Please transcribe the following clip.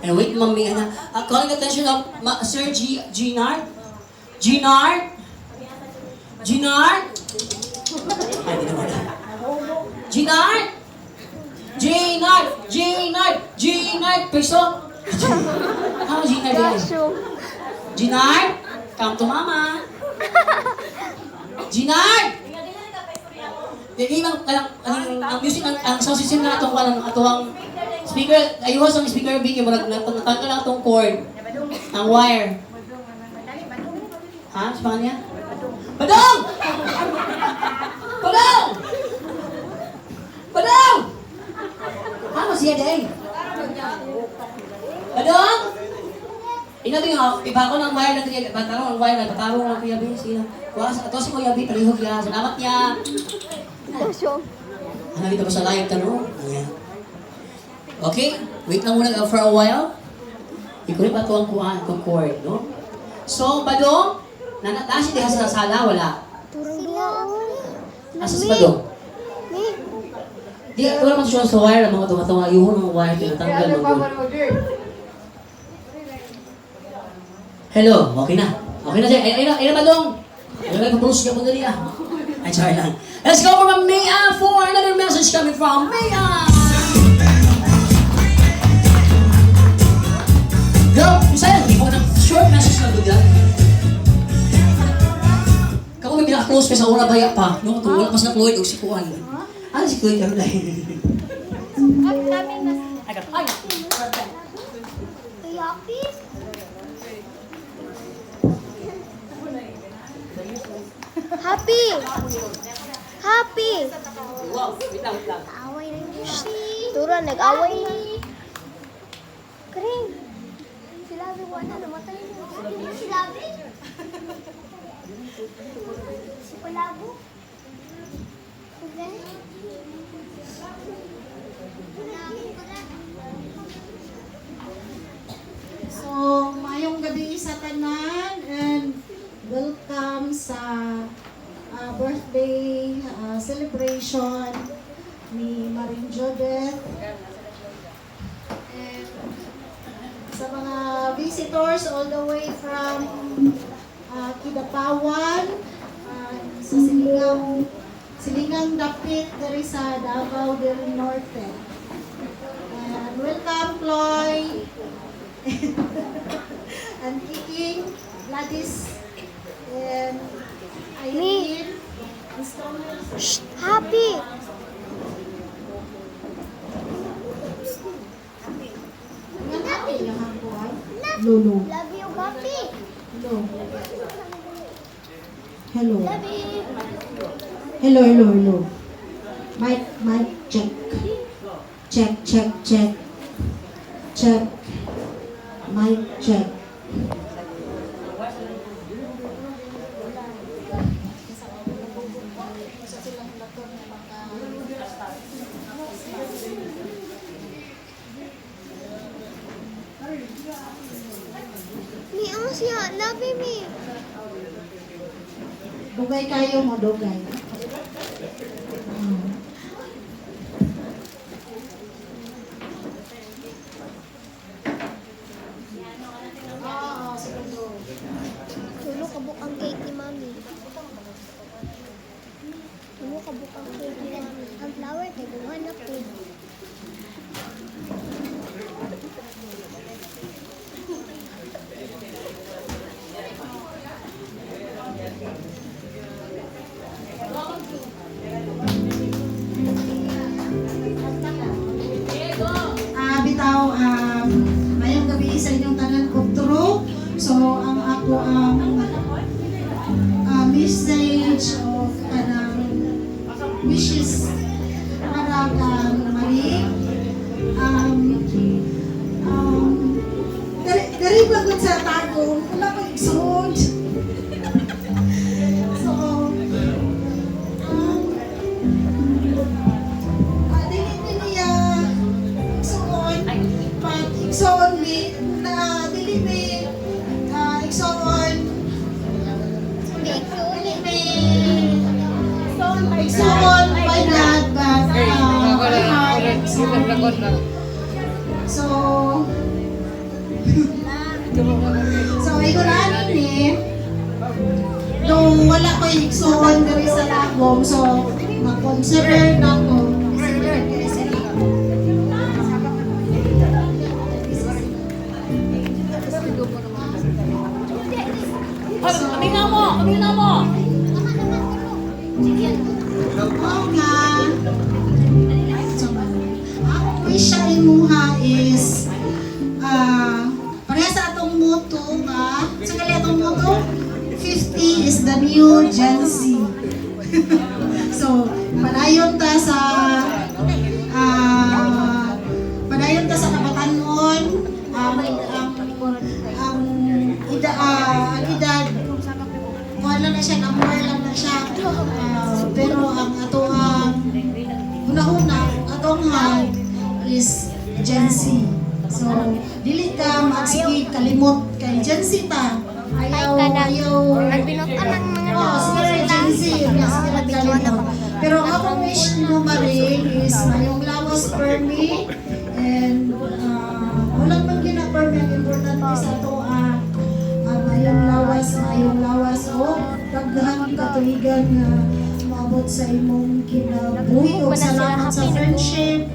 And wait, mami, calling attention of Sir Ginard. Ginard? Ginard? Ay, di naman. Ginard? Ginard! Ginard! Ginard! Peso! How Ginard yan? Ginard? Come to mama. Ginard! Dili ang music ang sound system na atong speaker ayos ang speaker big mo natanggal lang atong cord ang wire. Ha? Sa niya? Badong! Badong! Badong! Ano siya day? Badong! Inabi nga, iba ko ng wire na kaya, batarong ang wire na, batarong ang Kuya B, sila. Kuwas, ato si Kuya B, palihog niya, salamat niya. Ano dito ba sa live tanong? Ayan. Okay, wait lang muna for a while. Ikunin pa ito ang kuhaan, kung cord, no? So, Badong, nasi diha sa sala, wala? Nasa si Badong? Di, ito naman siya sa wire, mga tumatong ayuhon ng wire, tinatanggal ng cord. Hello, okay na. Okay na siya. Ay na Badong. Ay na pag-bruce ka mo dali ah. Ay, sorry lang. Let's go from Mia for another message coming from Mia. Girl, Misael, hindi ko na short message na doon yan. Kako may pinaka-close pa sa ura baya pa. No, ito, wala pa sa Chloe o si Kuan. Ano si Chloe kami lang? Happy! Happy! Wow, wait lang. Away na yun. Tura, nag-away na. Kring! Si Labi, wala. Namatay na. Si Labi? Si Palabo? Okay? So, mayong gabi sa tanan and welcome sa birthday celebration ni Maring Judith. And sa mga visitors all the way from Kidapawan, sa Silingang Dapit, dari sa Davao del Norte. And welcome, Chloe! And Kiking, Gladys, and Irene, Shh! Happy! Ang happy lang ang buhay. Lolo. Love you, Happy! Hello. Hello. Love you! Hello, hello, hello. Mic, check. Check, check, check. Check. Mic, check. Mi, ang siya. Love you, Mi. Dugay kayo mo, dugay. Tulo kabuk ang cake ni Mami. Tulo kabuk ang cake ni Mami. Ang flower kay buhan na po. Bitaw, mayong gabi sa inyong tanan kutro. So, ang ako message of wishes para kang Marie. Dari pagod sa tagong, wala pang igsoon. So, dili niya igsoon, pag igsoon mi, na dili mi igsoon, igsoon by God, but my heart. So, So, igulaan ni, though wala ko igsoon diri sa lagom, so, mag-consider na ko. Consider diri sa lagom. Kami na mo! Oo nga. So, ang wish sa imuha is, pareha sa atong motto nga, sa kali atong motto, 50 is the new Gen Z. So, padayon ta sa kabatanon, ang edad, wala na siya, number lang na siya. Pero ang ato ang una-una, atong hang is Gen Z. So, dili ka magsige kalimot kay Gen Z ta. Ayaw. Nagbinutan ng mga Oh, sige Gen Z, sige magkalimot. Pero ang akong wish mo maring is mayong lawas per me and walang man gina-permi ang importante sa ato mayong lawas o daghan katuigan nga maabot sa imong kinabuhi o salamat sa friendship.